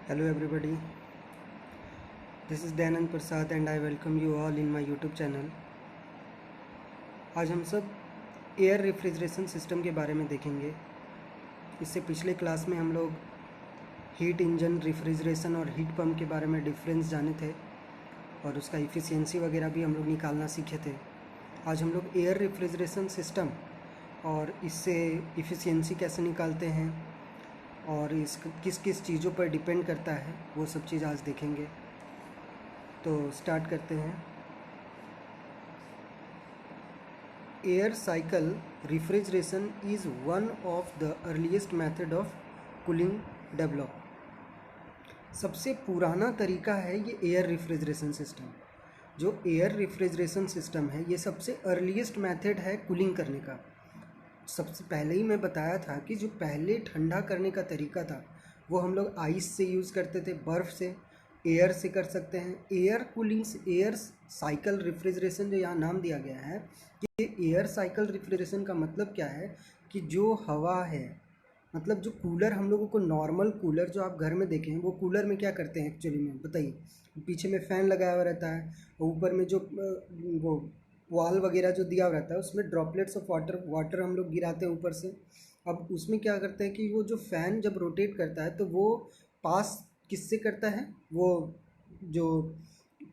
Hello everybody, this is Dayanand Prasad and I welcome you all in my YouTube channel। आज हम सब air refrigeration system के बारे में देखेंगे। इससे पिछले क्लास में हम लोग हीट इंजन, रेफ्रिजरेशन और हीट पंप के बारे में डिफरेंस जाने थे और उसका इफ़िशियंसी वगैरह भी हम लोग निकालना सीखे थे। आज हम लोग एयर रेफ्रिजरेशन सिस्टम और इससे इफ़िशियंसी कैसे निकालते हैं और इस किस किस चीज़ों पर डिपेंड करता है वो सब चीज़ आज देखेंगे। तो स्टार्ट करते हैं। Air cycle refrigeration is one of the earliest method of cooling develop. सबसे पुराना तरीका है ये एयर रेफ्रिजरेशन सिस्टम। जो एयर रेफ्रिजरेशन सिस्टम है ये सबसे अर्लीस्ट मेथड है कूलिंग करने का। सबसे पहले ही मैं बताया था कि जो पहले ठंडा करने का तरीका था वो हम लोग आइस से यूज़ करते थे, बर्फ़ से, एयर से कर सकते हैं। Air cooling, air cycle refrigeration जो यहाँ नाम दिया गया है कि एयर साइकिल रेफ्रिजरेशन का मतलब क्या है कि जो हवा है, मतलब जो कूलर हम लोगों को, नॉर्मल कूलर जो आप घर में देखें हैं, वो कूलर में क्या करते हैं एक्चुअली में बताइए। पीछे में फ़ैन लगाया हुआ रहता है और ऊपर में जो वो वॉल वगैरह जो दिया हुआ रहता है उसमें ड्रॉपलेट्स ऑफ वाटर हम लोग गिराते हैं ऊपर से। अब उसमें क्या करते हैं कि वो जो फ़ैन जब रोटेट करता है तो वो पास किससे करता है, वो जो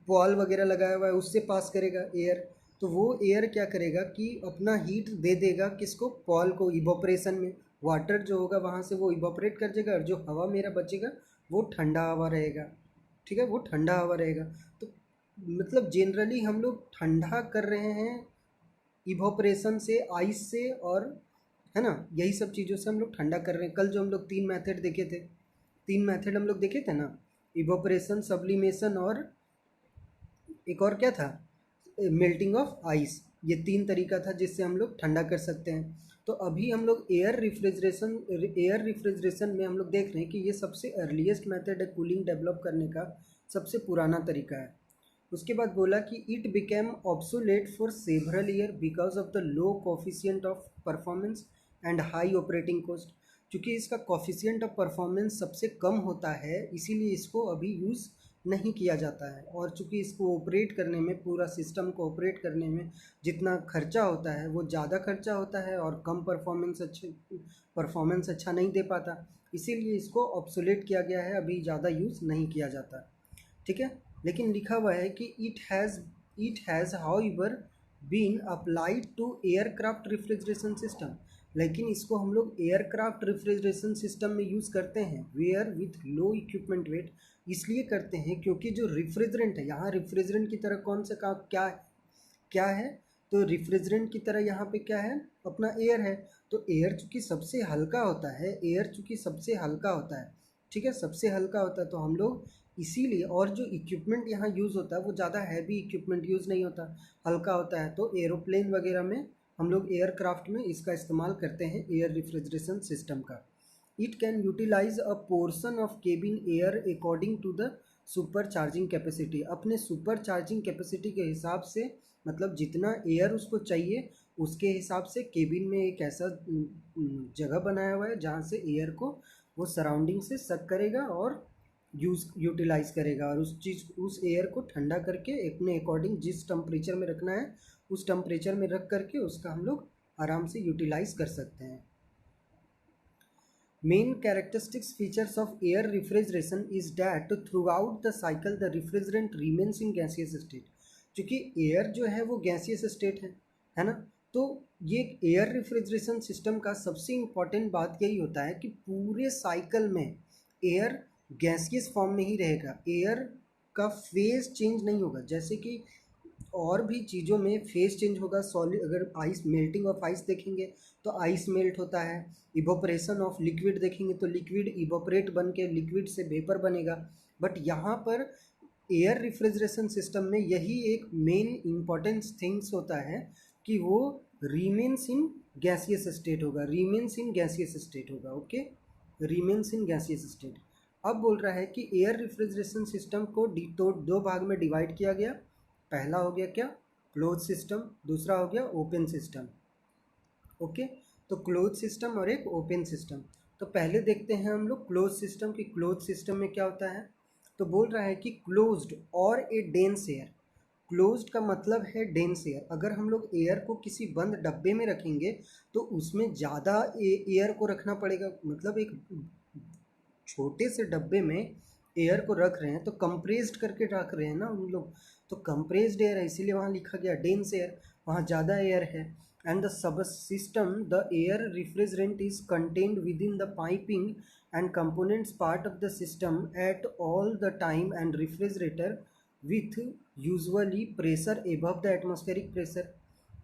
वॉल वगैरह लगाया हुआ है उससे पास करेगा एयर। तो वो एयर क्या करेगा कि अपना हीट दे देगा किसको, पॉल को, इवोपरेशन में। वाटर जो होगा वहाँ से वो इवोपरेट कर देगा और जो हवा मेरा बचेगा वो ठंडा हवा रहेगा। ठीक है, वो ठंडा हवा रहेगा। तो मतलब जनरली हम लोग ठंडा कर रहे हैं इवोपरेशन से, आइस से, और है ना, यही सब चीज़ों से हम लोग ठंडा कर रहे हैं। कल जो हम लोग 3 मेथड देखे थे, 3 मेथड हम लोग देखे थे ना, इवोपरेशन, सब्लिमेशन और एक और क्या था, मेल्टिंग ऑफ आइस। ये 3 तरीका था जिससे हम लोग ठंडा कर सकते हैं। तो अभी हम लोग एयर रेफ्रिजरेशन में हम लोग देख रहे हैं कि ये सबसे अर्लीस्ट मेथड है कूलिंग डेवलप करने का, सबसे पुराना तरीका है। उसके बाद बोला कि it became obsolete for several year because of the low coefficient of performance and high operating cost. क्योंकि इसका कोफिशिएंट ऑफ परफॉर्मेंस सबसे कम होता है इसीलिए इसको अभी यूज़ नहीं किया जाता है। और चूँकि इसको ऑपरेट करने में, पूरा सिस्टम को ऑपरेट करने में जितना खर्चा होता है वो ज़्यादा खर्चा होता है और कम परफॉर्मेंस अच्छा नहीं दे पाता, इसीलिए इसको ऑब्सोलेट किया गया है, अभी ज़्यादा यूज़ नहीं किया जाता। ठीक है, लेकिन लिखा हुआ है कि it has however been applied to aircraft refrigeration system. लेकिन इसको हम लोग एयरक्राफ्ट रेफ्रिजरेशन सिस्टम में यूज़ करते हैं where with low equipment weight. इसलिए करते हैं क्योंकि जो रिफ्रिजरेंट है, यहाँ रिफ्रिजरेंट की तरह कौन सा का क्या क्या है, तो रिफ्रिजरेंट की तरह यहाँ पे क्या है, अपना एयर है। तो एयर चूँकि सबसे हल्का होता है, ठीक है, सबसे हल्का होता है, तो हम लोग इसीलिए, और जो इक्विपमेंट यहाँ यूज़ होता है वो ज़्यादा हैवी इक्विपमेंट यूज़ नहीं होता, हल्का होता है। तो एरोप्लेन वगैरह में हम लोग एयरक्राफ्ट में इसका इस्तेमाल करते हैं एयर रेफ्रिजरेशन सिस्टम का। It can utilise a portion of cabin air according to the supercharging capacity. अपने सुपर चार्जिंग कैपेसिटी के हिसाब से, मतलब जितना एयर उसको चाहिए उसके हिसाब से केबिन में एक ऐसा जगह बनाया हुआ है जहाँ से एयर को वो सराउंडिंग से सक करेगा और यूटिलाइज़ करेगा और उस एयर को ठंडा करके अपने अकॉर्डिंग जिस टेम्परेचर में रखना है उस टेम्परेचर में रख करके उसका हम लोग आराम से यूटिलाइज़ कर सकते हैं। Main characteristics features of air refrigeration is that through out the cycle the refrigerant remains in gaseous state. क्योंकि एयर जो है वो गैसियस स्टेट है ना। तो ये एयर रेफ्रिजरेशन सिस्टम का सबसे इम्पॉर्टेंट बात यही होता है कि पूरे साइकिल में एयर गैसियस फॉर्म में ही रहेगा, एयर का फेज चेंज नहीं होगा। जैसे कि और भी चीज़ों में फेस चेंज होगा, सॉलिड, अगर आइस, मेल्टिंग ऑफ आइस देखेंगे तो आइस मेल्ट होता है। इवोपरेशन ऑफ लिक्विड देखेंगे तो लिक्विड इवोपरेट बन के लिक्विड से वेपर बनेगा। बट यहाँ पर एयर रेफ्रिजरेशन सिस्टम में यही एक मेन इम्पॉर्टेंस थिंग्स होता है कि वो रिमेन्स इन गैसियस स्टेट होगा, okay, remains in gaseous state. अब बोल रहा है कि एयर रेफ्रिजरेशन सिस्टम को दो भाग में डिवाइड किया गया। पहला हो गया क्या, क्लोज सिस्टम, दूसरा हो गया ओपन सिस्टम। ओके, तो क्लोज सिस्टम और एक ओपन सिस्टम। तो पहले देखते हैं हम लोग क्लोज सिस्टम की। क्लोज सिस्टम में क्या होता है, तो बोल रहा है कि क्लोज्ड और ए डेंस एयर। क्लोज्ड का मतलब है डेंस एयर। अगर हम लोग एयर को किसी बंद डब्बे में रखेंगे तो उसमें ज़्यादा एयर को रखना पड़ेगा। मतलब एक छोटे से डब्बे में एयर को रख रहे हैं तो कंप्रेस्ड करके रख रहे हैं ना हम लोग, तो कंप्रेस्ड एयर है, इसीलिए वहाँ लिखा गया डेंस एयर, वहाँ ज़्यादा एयर है। And the sub system the air refrigerant is contained within the piping and components part of the system at all the time and refrigerator with usually pressure above the atmospheric pressure.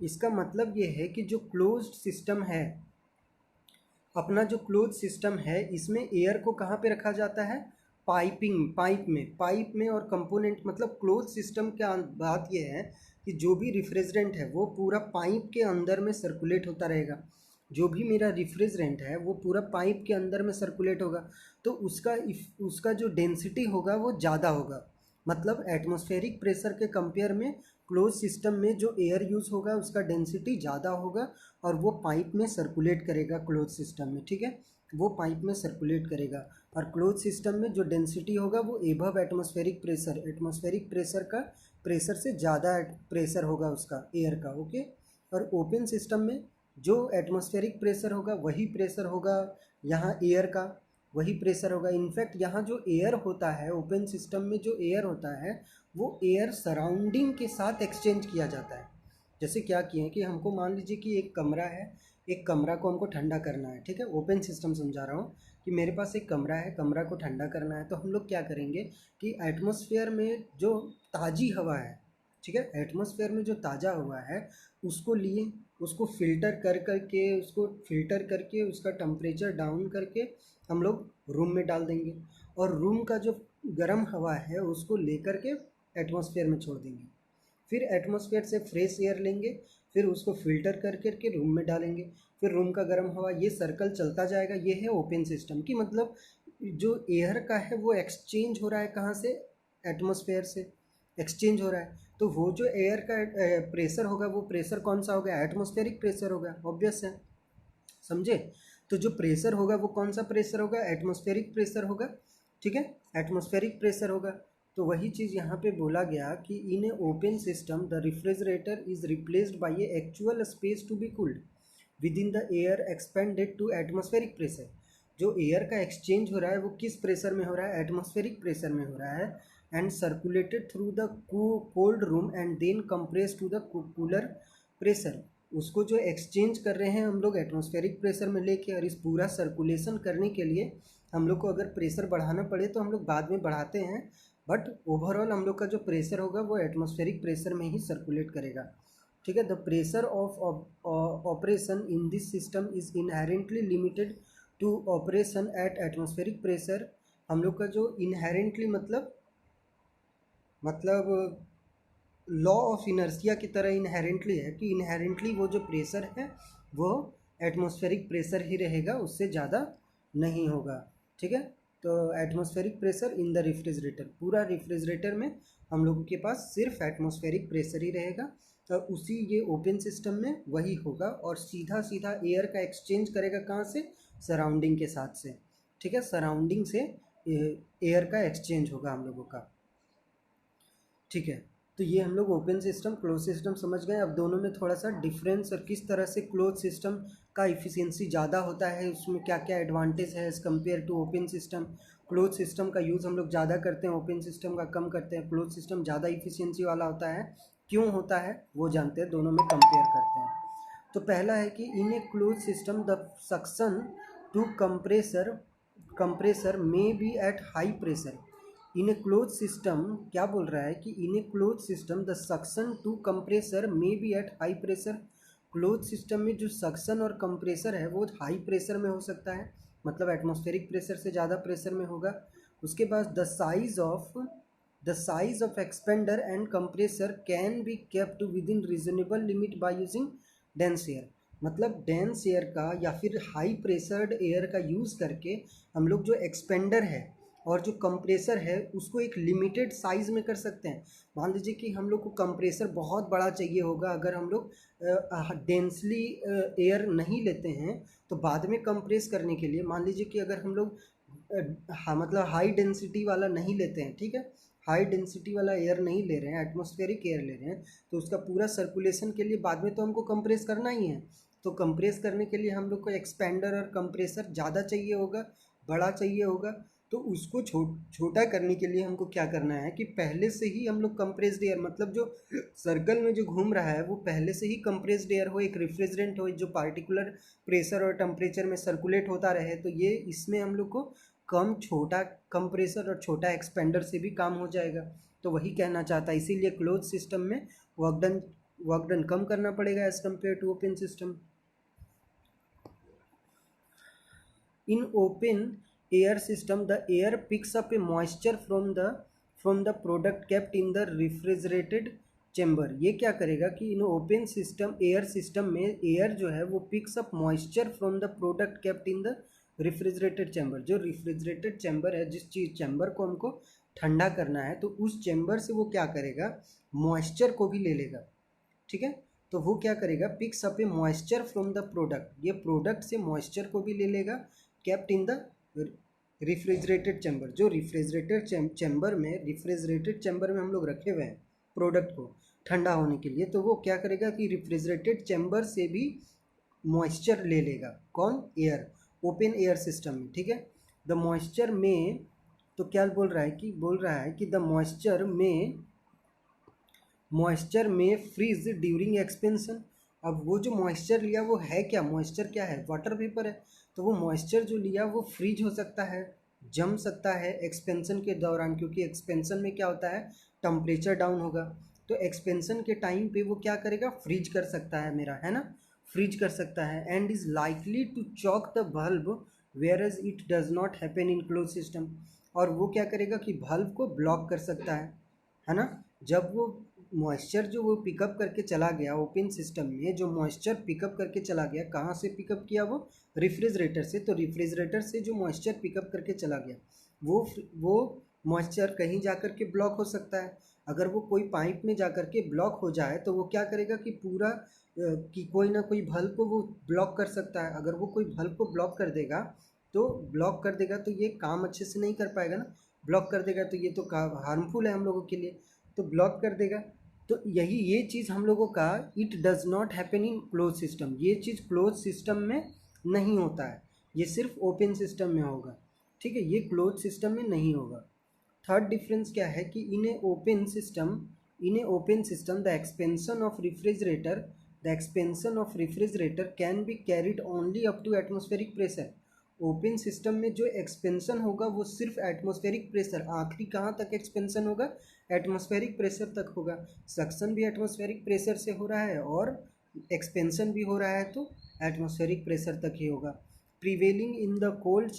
इसका मतलब ये है कि जो closed system है, अपना जो close system है, इसमें एयर को कहाँ पे रखा जाता है, पाइप में और कंपोनेंट। मतलब क्लोज सिस्टम का बात यह है कि जो भी रिफ्रिजरेंट है वो पूरा पाइप के अंदर में सर्कुलेट होता रहेगा। जो भी मेरा रिफ्रिजरेंट है वो पूरा पाइप के अंदर में सर्कुलेट होगा, तो उसका जो डेंसिटी होगा वो ज़्यादा होगा। मतलब एटमॉस्फेरिक प्रेशर के कंपेयर में क्लोज सिस्टम में जो एयर यूज़ होगा उसका डेंसिटी ज़्यादा होगा और वो पाइप में सर्कुलेट करेगा क्लोज सिस्टम में, ठीक है, वो पाइप में सर्कुलेट करेगा। और क्लोज सिस्टम में जो डेंसिटी होगा वो एबव एटमॉस्फेरिक प्रेशर का प्रेशर से ज़्यादा प्रेशर होगा उसका, एयर का, ओके। और ओपन सिस्टम में जो एटमॉस्फेरिक प्रेशर होगा वही प्रेशर होगा यहाँ एयर का, वही प्रेशर होगा। इनफैक्ट यहाँ जो एयर होता है, ओपन सिस्टम में जो एयर होता है वो एयर सराउंडिंग के साथ एक्सचेंज किया जाता है। जैसे क्या किए कि हमको मान लीजिए कि एक कमरा है, एक कमरा को हमको ठंडा करना है, ठीक है, ओपन सिस्टम समझा रहा हूँ कि मेरे पास एक कमरा है, कमरा को ठंडा करना है। तो हम लोग क्या करेंगे कि एटमॉस्फेयर में जो ताज़ी हवा है, ठीक है, एटमॉस्फेयर में जो ताज़ा हवा है उसको लिए, उसको फिल्टर करके उसका टेम्परेचर डाउन करके हम लोग रूम में डाल देंगे, और रूम का जो गर्म हवा है उसको लेकर के एटमॉस्फेयर में छोड़ देंगे। फिर एटमॉस्फेयर से फ्रेश एयर लेंगे, फिर उसको फिल्टर कर करके रूम में डालेंगे, फिर रूम का गर्म हवा, ये सर्कल चलता जाएगा। ये है ओपन सिस्टम की। मतलब जो एयर का है वो एक्सचेंज हो रहा है, कहाँ से, एटमॉस्फेयर से एक्सचेंज हो रहा है। तो वो जो एयर का प्रेशर होगा वो प्रेशर कौन सा होगा, एटमॉस्फेरिक प्रेशर होगा, ऑब्वियस है, समझे। तो जो प्रेशर होगा वो कौन सा प्रेशर होगा, एटमॉस्फेरिक प्रेशर होगा, ठीक है, एटमॉस्फेरिक प्रेशर होगा। तो वही चीज़ यहाँ पे बोला गया कि in a open system the refrigerator is replaced by a actual space to be cooled within the air expanded to atmospheric pressure. जो एयर का एक्सचेंज हो रहा है वो किस प्रेशर में हो रहा है, एटमॉस्फेरिक प्रेशर में हो रहा है, and circulated through the cold room and then compress to the cooler pressure. उसको जो एक्सचेंज कर रहे हैं हम लोग एटमॉस्फेरिक प्रेशर में लेके, और इस पूरा सर्कुलेशन करने के लिए हम लोग को अगर प्रेशर बढ़ाना पड़े तो हम लोग बाद में बढ़ाते हैं, बट ओवरऑल हम लोग का जो प्रेशर होगा वो एटमॉस्फेरिक प्रेशर में ही सर्कुलेट करेगा, ठीक है। The pressure of operation in this system is inherently limited to operation at atmospheric pressure. हम लोग का जो इनहेरेंटली मतलब लॉ ऑफ इनर्शिया की तरह इनहेरेंटली है कि इनहेरेंटली वो जो प्रेशर है वो एटमॉस्फेरिक प्रेशर ही रहेगा, उससे ज़्यादा नहीं होगा, ठीक है। तो atmospheric pressure in the refrigerator, पूरा रेफ्रिजरेटर में हम लोगों के पास सिर्फ एटमॉस्फेरिक प्रेशर ही रहेगा, और उसी ये ओपन सिस्टम में वही होगा, और सीधा सीधा एयर का एक्सचेंज करेगा कहाँ से, सराउंडिंग के साथ से, ठीक है, सराउंडिंग से एयर का एक्सचेंज होगा हम लोगों का, ठीक है। तो ये हम लोग ओपन सिस्टम क्लोज सिस्टम समझ गए। अब दोनों में थोड़ा सा डिफरेंस और किस तरह से क्लोज सिस्टम का इफ़िशियंसी ज़्यादा होता है, उसमें क्या क्या एडवांटेज है as compare to open system. Close system का यूज़ हम लोग ज़्यादा करते हैं, ओपन सिस्टम का कम करते हैं। क्लोज सिस्टम ज़्यादा इफ़िशियंसी वाला होता है, क्यों होता है वो जानते हैं, दोनों में कंपेयर करते हैं। तो पहला है कि in a close system the suction to compressor may be at high pressure. In a close system क्या बोल रहा है कि in a close system the suction to compressor may be at high pressure. Close system में जो suction और compressor है वो हाई प्रेशर में हो सकता है, मतलब एटमॉस्फेरिक प्रेशर से ज़्यादा प्रेशर में होगा। उसके बाद the size of expander and compressor can be kept with in reasonable limit by using dense air. मतलब डेंस एयर का या फिर हाई प्रेशर्ड एयर का यूज़ करके हम लोग जो एक्सपेंडर है, और जो कंप्रेसर है उसको एक लिमिटेड साइज़ में कर सकते हैं। मान लीजिए कि हम लोग को कंप्रेसर बहुत बड़ा चाहिए होगा, अगर हम लोग डेंसली एयर नहीं लेते हैं तो बाद में कंप्रेस करने के लिए, मान लीजिए कि अगर हम लोग हाँ मतलब हाई डेंसिटी वाला नहीं लेते हैं, ठीक है, हाई डेंसिटी वाला एयर नहीं ले रहे हैं, एटमॉस्फेरिक एयर ले रहे हैं, तो उसका पूरा सर्कुलेशन के लिए बाद में तो हमको कंप्रेस करना ही है। तो कंप्रेस करने के लिए हम लोग को एक्सपेंडर और कंप्रेसर ज़्यादा चाहिए होगा, बड़ा चाहिए होगा। तो उसको छोटा करने के लिए हमको क्या करना है कि पहले से ही हम लोग कंप्रेस्ड एयर, मतलब जो सर्कल में जो घूम रहा है वो पहले से ही कंप्रेस्ड एयर हो, एक रिफ्रिजरेंट हो जो पार्टिकुलर प्रेशर और टेम्परेचर में सर्कुलेट होता रहे। तो ये इसमें हम लोग को कम छोटा कंप्रेसर और छोटा एक्सपेंडर से भी काम हो जाएगा। तो वही कहना चाहता है, इसीलिए क्लोज सिस्टम में वर्क डन कम करना पड़ेगा as compare to open system. In open air system, the air picks up a moisture from the product kept in the refrigerated chamber। ये क्या करेगा कि in open system air system में air जो है वो picks up moisture from the product kept in the refrigerated chamber. जो refrigerated chamber है, जिस चीज़ चैम्बर को हमको ठंडा करना है, तो उस चैम्बर से वो क्या करेगा, मॉइस्चर को भी ले लेगा, ठीक है। तो वो क्या करेगा, picks up A moisture from the product, ये प्रोडक्ट से मॉइस्चर को भी ले लेगा, kept in the refrigerated chamber. जो रिफ्रिजरेटेड चैम्बर में हम लोग रखे हुए हैं प्रोडक्ट को ठंडा होने के लिए, तो वो क्या करेगा कि रिफ्रिजरेटेड चैम्बर से भी मॉइस्चर ले लेगा। कौन, एयर, ओपन एयर सिस्टम में, ठीक है। द मॉइस्चर में, तो क्या बोल रहा है कि द मॉइस्चर में फ्रीज ड्यूरिंग एक्सपेंशन। अब वो जो मॉइस्चर लिया वो है क्या, मॉइस्चर क्या है, वाटर वेपर है। तो वो मॉइस्चर जो लिया वो फ्रीज हो सकता है, जम सकता है एक्सपेंशन के दौरान, क्योंकि एक्सपेंशन में क्या होता है, टेम्परेचर डाउन होगा। तो एक्सपेंशन के टाइम पे वो क्या करेगा, फ्रीज कर सकता है मेरा, है ना, फ्रीज कर सकता है। And is likely to choke the bulb whereas it does not happen in close system. और वो क्या करेगा कि बल्ब को ब्लॉक कर सकता है ना। जब वो मॉइस्चर जो वो पिकअप करके चला गया ओपन सिस्टम में, जो मॉइस्चर पिकअप करके चला गया, कहाँ से पिकअप किया, वो रेफ्रिजरेटर से। तो रेफ्रिजरेटर से जो मॉइस्चर पिकअप करके चला गया वो मॉइस्चर कहीं जा कर के ब्लॉक हो सकता है। अगर वो कोई पाइप में जा कर के ब्लॉक हो जाए तो वो क्या करेगा कि पूरा कि कोई ना कोई बल्ब को वो ब्लॉक कर सकता है। अगर वो कोई बल्ब को ब्लॉक कर देगा तो ये काम अच्छे से नहीं कर पाएगा ना, ब्लॉक कर देगा तो ये तो हार्मफुल है हम लोगों के लिए, तो ब्लॉक कर देगा। तो ये चीज़ हम लोगों का it does not happen in close system, ये चीज़ क्लोज सिस्टम में नहीं होता है, ये सिर्फ ओपन सिस्टम में होगा, ठीक है, ये क्लोज सिस्टम में नहीं होगा। थर्ड डिफरेंस क्या है कि in a open system the expansion of refrigerator can be carried only up to atmospheric pressure. Open system में जो एक्सपेंशन होगा वो सिर्फ एटमॉस्फेरिक प्रेशर, आखिरी कहाँ तक एक्सपेंशन होगा, एटमॉस्फेरिक प्रेशर तक होगा। सक्शन भी एटमॉस्फेरिक प्रेशर से हो रहा है और एक्सपेंशन भी हो रहा है तो एटमॉस्फेरिक प्रेशर तक ही होगा। Prevailing in the cold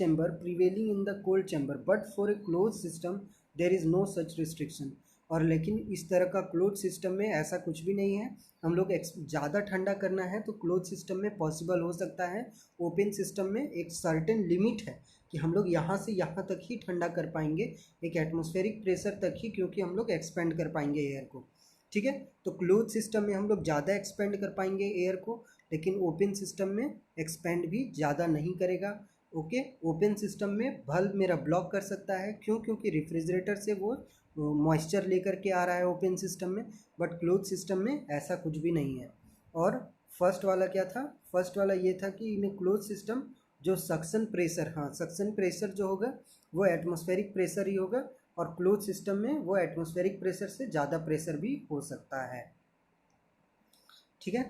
chamber but for a close system there is no such restriction. और लेकिन इस तरह का क्लोज सिस्टम में ऐसा कुछ भी नहीं है। हम लोग ज़्यादा ठंडा करना है तो क्लोज सिस्टम में पॉसिबल हो सकता है। ओपन सिस्टम में एक सर्टेन लिमिट है कि हम लोग यहाँ से यहाँ तक ही ठंडा कर पाएंगे, एक एटमॉस्फेरिक प्रेशर तक ही, क्योंकि हम लोग एक्सपेंड कर पाएंगे एयर को, ठीक है। तो क्लोज सिस्टम में हम लोग ज़्यादा एक्सपेंड कर पाएंगे एयर को, लेकिन ओपन सिस्टम में एक्सपेंड भी ज़्यादा नहीं करेगा। ओके, ओपन सिस्टम में बल्ब मेरा ब्लॉक कर सकता है, क्योंकि रेफ्रिजरेटर से वो मॉइस्चर लेकर के आ रहा है ओपन सिस्टम में, बट क्लोज सिस्टम में ऐसा कुछ भी नहीं है। और फर्स्ट वाला क्या था, फर्स्ट वाला ये था कि इन क्लोज सिस्टम जो सक्शन प्रेशर, हाँ सक्शन प्रेशर जो होगा वो एटमॉस्फेरिक प्रेशर ही होगा, और क्लोज सिस्टम में वो एटमॉस्फेरिक प्रेशर से ज़्यादा प्रेशर भी हो सकता है, ठीक है।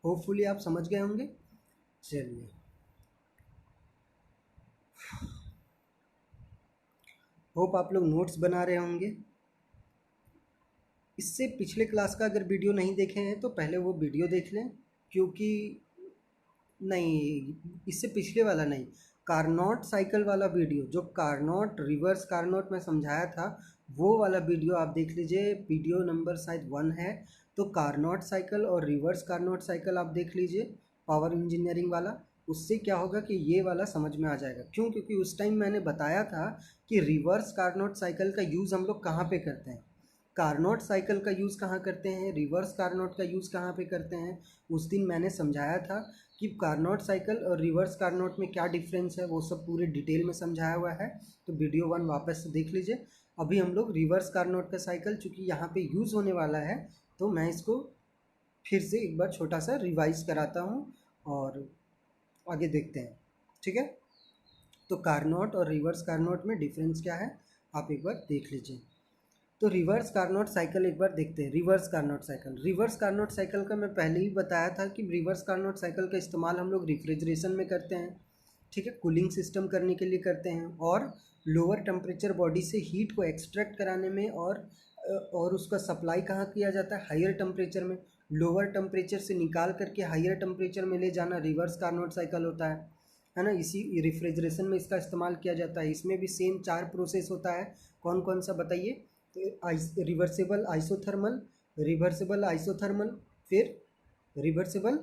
होपफुली आप समझ गए होंगे। चलिए, होप आप लोग नोट्स बना रहे होंगे। इससे पिछले क्लास का अगर वीडियो नहीं देखे हैं तो पहले वो वीडियो देख लें, क्योंकि नहीं, इससे पिछले वाला नहीं, कार्नोट साइकिल वाला वीडियो, जो कार्नोट रिवर्स कार्नोट में समझाया था वो वाला वीडियो आप देख लीजिए, वीडियो नंबर शायद 1 है। तो कार्नोट साइकिल और रिवर्स कार्नोट साइकिल आप देख लीजिए, पावर इंजीनियरिंग वाला। उससे क्या होगा कि ये वाला समझ में आ जाएगा। क्यों? क्योंकि उस टाइम मैंने बताया था कि रिवर्स कार्नोट साइकिल का यूज़ हम लोग कहाँ पे करते हैं, कार्नोट साइकिल का यूज़ कहाँ करते हैं, रिवर्स कार्नोट का यूज़ कहाँ पे करते हैं। उस दिन मैंने समझाया था कि कार्नोट साइकिल और रिवर्स कार्नोट में क्या डिफरेंस है, वो सब पूरे डिटेल में समझाया हुआ है, तो वीडियो 1 वापस से देख लीजिए। अभी हम लोग रिवर्स कार्नोट का साइकिल चूँकि यहाँ पे यूज़ होने वाला है, तो मैं इसको फिर से एक बार छोटा सा रिवाइज कराता हूँ और आगे देखते हैं, ठीक है। तो कार्नोट और रिवर्स कार्नोट में डिफरेंस क्या है आप एक बार देख लीजिए। तो रिवर्स कार्नोट साइकिल एक बार देखते हैं। रिवर्स कार्नोट साइकिल का मैं पहले ही बताया था कि रिवर्स कार्नोट साइकिल का इस्तेमाल हम लोग रेफ्रिजरेशन में करते हैं, ठीक है, कूलिंग सिस्टम करने के लिए करते हैं, और लोअर टेम्परेचर बॉडी से हीट को एक्सट्रैक्ट कराने में, और उसका सप्लाई कहाँ किया जाता है, हायर टेम्परेचर में। लोअर टेम्परेचर से निकाल करके हायर टेम्परेचर में ले जाना रिवर्स कार्नोट साइकिल होता है ना। इसी रेफ्रिजरेशन में इसका इस्तेमाल किया जाता है। इसमें भी सेम 4 प्रोसेस होता है। कौन कौन सा बताइए? तो रिवर्सिबल आइसोथर्मल, फिर रिवर्सिबल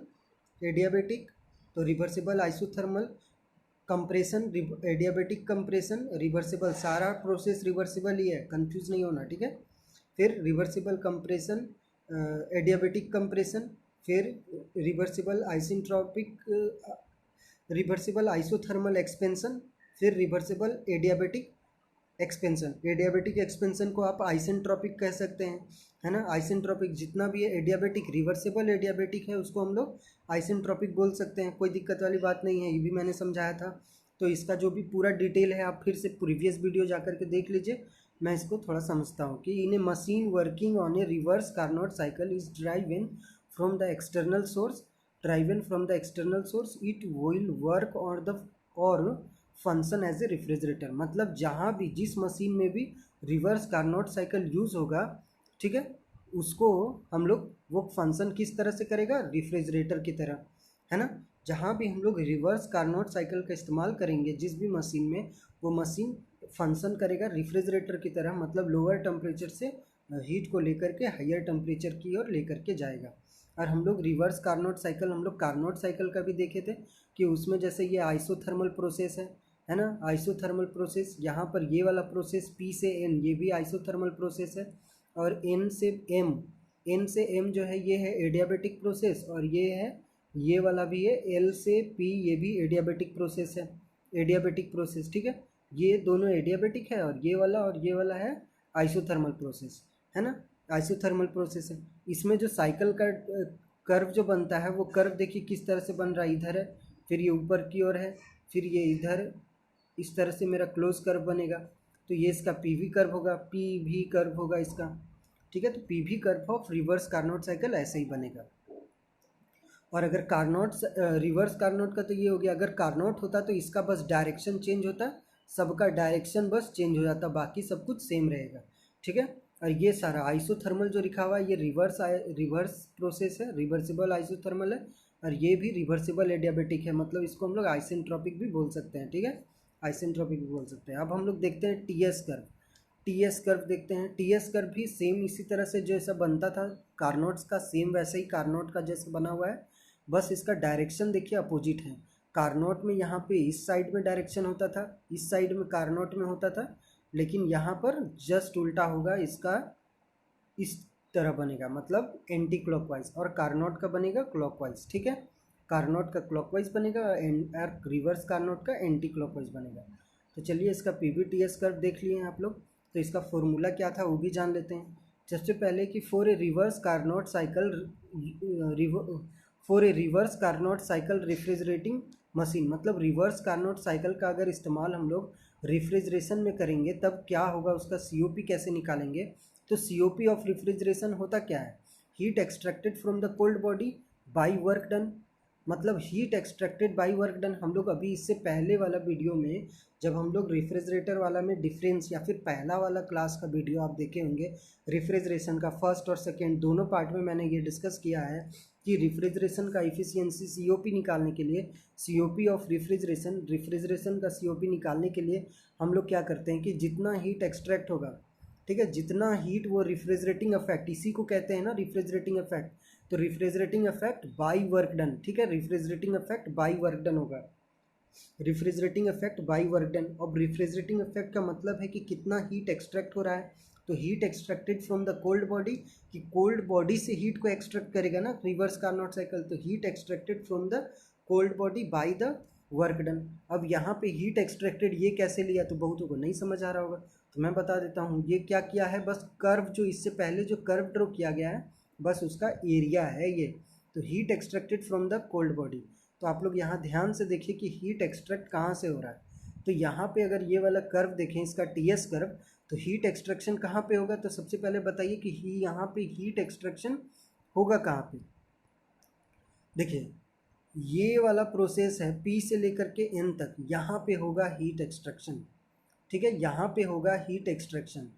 एडियाबेटिक, तो reversible isothermal, compression, adiabatic compression, reversible, सारा प्रोसेस रिवर्सिबल ही है, कंफ्यूज नहीं होना, ठीक है। फिर रिवर्सिबल कंप्रेशन, एडियाबेटिक कंप्रेशन, फिर रिवर्सिबल रिवर्सिबल आइसोथर्मल एक्सपेंशन, फिर reversible adiabatic expansion. Adiabatic expansion को आप आइसेंट्रोपिक कह सकते हैं, है ना। आइसेंट्रोपिक जितना भी है एडियाबेटिक, रिवर्सिबल एडियाबेटिक है, उसको हम लोग आइसेंट्रोपिक बोल सकते हैं, कोई दिक्कत वाली बात नहीं है, ये भी मैंने समझाया था। तो इसका जो भी पूरा डिटेल है आप फिर से प्रीवियस वीडियो जा करके देख लीजिए। मैं इसको थोड़ा समझता हूँ कि in a machine working on a reverse Carnot cycle is from the external source driven from the external source, it will work or function as a refrigerator. मतलब जहाँ भी जिस मशीन में भी रिवर्स कार्नोट साइकिल यूज़ होगा, ठीक है, उसको हम लोग वो फंक्शन किस तरह से करेगा, रेफ्रिजरेटर की तरह, है ना। जहाँ भी हम लोग रिवर्स कार्नोट साइकिल का इस्तेमाल करेंगे जिस भी मशीन में, वो मशीन फंक्शन करेगा रेफ्रिजरेटर की तरह, मतलब लोअर टेम्परेचर से हीट को लेकर के हायर टेम्परेचर की ओर लेकर के जाएगा। और हम लोग रिवर्स कार्नोट साइकिल, हम लोग कार्नोट साइकिल का भी देखे थे कि उसमें जैसे ये आइसोथर्मल प्रोसेस है ना, आइसोथर्मल प्रोसेस। यहाँ पर ये वाला प्रोसेस P से N, ये भी आइसोथर्मल प्रोसेस है। और N से M जो है ये है एडियाबेटिक प्रोसेस, और ये वाला भी है L से P, ये भी एडियाबेटिक प्रोसेस है, एडियाबेटिक प्रोसेस, ठीक है। ये दोनों एडियाबेटिक है, और ये वाला है आइसोथर्मल प्रोसेस, है ना, आइसोथर्मल प्रोसेस है। इसमें जो साइकिल का कर्व जो बनता है, वो कर्व देखिए किस तरह से बन रहा है, इधर है, फिर ये ऊपर की ओर है, फिर ये इधर, इस तरह से मेरा क्लोज कर्व बनेगा। तो ये इसका पीवी कर्व होगा, पीवी कर्व होगा इसका, ठीक है। तो PV curve of reverse Carnot cycle ऐसे ही बनेगा। और अगर रिवर्स कार्नोट का तो ये हो गया। अगर कार्नोट होता तो इसका बस डायरेक्शन चेंज होता, सबका डायरेक्शन बस चेंज हो जाता, बाकी सब कुछ सेम रहेगा, ठीक है। और ये सारा आइसोथर्मल जो लिखा हुआ है ये रिवर्स प्रोसेस है, रिवर्सिबल आइसोथर्मल है। और ये भी रिवर्सिबल एडियाबेटिक है, मतलब इसको हम लोग आइसेंट्रोपिक भी बोल सकते हैं, ठीक है, आइसेंट्रोपिक भी बोल सकते हैं। अब हम लोग देखते हैं टीएस कर्व देखते हैं। टीएस कर्व भी सेम इसी तरह से जैसा बनता था कार्नोट्स का, सेम वैसे ही कार्नोट का जैसे बना हुआ है, बस इसका डायरेक्शन देखिए अपोजिट है। कार्नोट में यहाँ पे इस साइड में डायरेक्शन होता था, इस साइड में कार्नोट में होता था, लेकिन यहाँ पर जस्ट उल्टा होगा, इसका इस तरह बनेगा, मतलब एंटी क्लॉकवाइज, और कार्नोट का बनेगा क्लॉकवाइज, ठीक है। कार्नोट का क्लॉकवाइज बनेगा और रिवर्स कार्नोट का एंटी क्लॉकवाइज बनेगा। तो चलिए इसका पीवीटीएस कर्व देख लिए आप लोग, तो इसका फॉर्मूला क्या था वो भी जान लेते हैं। सबसे पहले कि for a reverse Carnot cycle refrigerating machine, मतलब रिवर्स कार्नोट साइकिल का अगर इस्तेमाल हम लोग रेफ्रिजरेशन में करेंगे तब क्या होगा, उसका सीओपी कैसे निकालेंगे। तो सीओपी ऑफ रेफ्रिजरेशन होता क्या है, heat extracted from the cold body by work done, मतलब heat extracted by work done. हम लोग अभी इससे पहले वाला वीडियो में जब हम लोग रेफ्रिजरेटर वाला में डिफरेंस, या फिर पहला वाला क्लास का वीडियो आप देखे होंगे रेफ्रिजरेशन का, फर्स्ट और सेकेंड दोनों पार्ट में मैंने ये डिस्कस किया है कि रेफ्रिजरेशन का इफिशियंसी सीओपी निकालने के लिए, सीओपी ऑफ रेफ्रिजरेशन का सीओपी निकालने के लिए हम लोग क्या करते हैं कि जितना हीट एक्सट्रैक्ट होगा, ठीक है, जितना हीट वो रिफ्रिजरेटिंग इफेक्ट, इसी को कहते हैं ना रिफ्रिजरेटिंग इफेक्ट, तो रिफ्रिजरेटिंग इफेक्ट बाई वर्क डन, ठीक है, रिफ्रिजरेटिंग इफेक्ट बाई वर्क डन होगा, रिफ्रिजरेटिंग इफेक्ट बाई वर्क डन। अब रिफ्रिजरेटिंग इफेक्ट का मतलब है कि कितना हीट एक्सट्रैक्ट हो रहा है, तो heat extracted from the cold body, कि कोल्ड बॉडी से हीट को एक्सट्रैक्ट करेगा ना रिवर्स कार्नोट साइकिल, तो heat extracted from the cold body by the work done. अब यहाँ पे हीट एक्सट्रैक्टेड ये कैसे लिया, तो बहुतों को नहीं समझ आ रहा होगा, तो मैं बता देता हूँ। ये क्या किया है, बस कर्व जो इससे पहले जो कर्व ड्रॉ किया गया है बस उसका एरिया है ये, तो heat extracted from the cold body. तो आप लोग यहाँ ध्यान से देखिए कि हीट एक्सट्रैक्ट कहाँ से हो रहा है, तो यहाँ पे अगर ये वाला कर्व देखें इसका टीएस कर्व, तो हीट एक्सट्रैक्शन कहाँ पे होगा, तो सबसे पहले बताइए कि यहाँ पे हीट एक्सट्रैक्शन होगा कहाँ पे। देखिए ये वाला प्रोसेस है P से लेकर के N तक, यहाँ पे होगा हीट एक्सट्रैक्शन, ठीक है, यहाँ पे होगा हीट एक्सट्रैक्शन,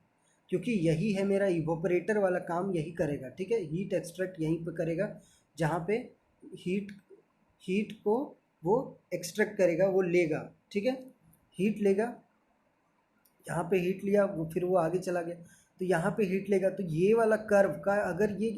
क्योंकि यही है मेरा इवोपरेटर वाला काम, यही करेगा, ठीक है, हीट एक्सट्रैक्ट यहीं पे करेगा जहाँ पे हीट को वो एक्सट्रैक्ट करेगा, वो लेगा, ठीक है, हीट लेगा, यहाँ पे हीट लिया वो फिर वो आगे चला गया, तो यहाँ पे हीट लेगा। तो ये वाला कर्व का अगर ये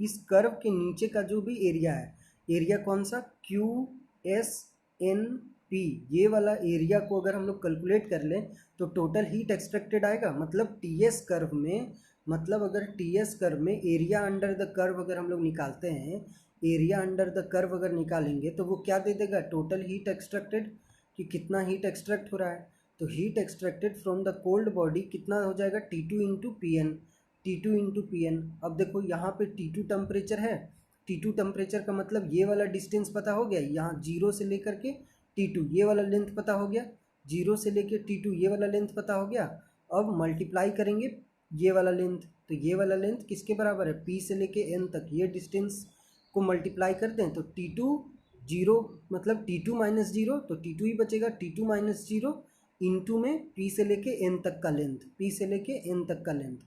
इस कर्व के नीचे का जो भी एरिया है, एरिया कौन सा, QSNP, ये वाला एरिया को अगर हम लोग कैलकुलेट कर लें तो टोटल हीट एक्सट्रैक्टेड आएगा, मतलब TS कर्व में, मतलब अगर TS कर्व में एरिया अंडर द कर्व अगर हम लोग निकालते हैं, एरिया अंडर द कर्व अगर निकालेंगे तो वो क्या दे देगा, टोटल हीट एक्सट्रैक्टेड, कि कितना हीट एक्सट्रैक्ट हो रहा है। तो heat extracted from the cold body कितना हो जाएगा, T2 into P N, T2 into P N. अब देखो यहाँ पे T2 टेम्परेचर है, T2 टेम्परेचर का मतलब ये वाला डिस्टेंस पता हो गया, यहाँ 0 से लेकर के T2 ये वाला लेंथ पता हो गया, 0 से लेकर T2 ये वाला लेंथ पता हो गया। अब मल्टीप्लाई करेंगे ये वाला लेंथ, तो ये वाला लेंथ किसके बराबर है, P से लेके N तक, ये डिस्टेंस को मल्टीप्लाई करते हैं तो T2 0 मतलब T2 माइनस 0, तो T2 ही बचेगा, T2 माइनस 0 इंटू में P से लेके N तक का लेंथ, P से लेके N तक का लेंथ,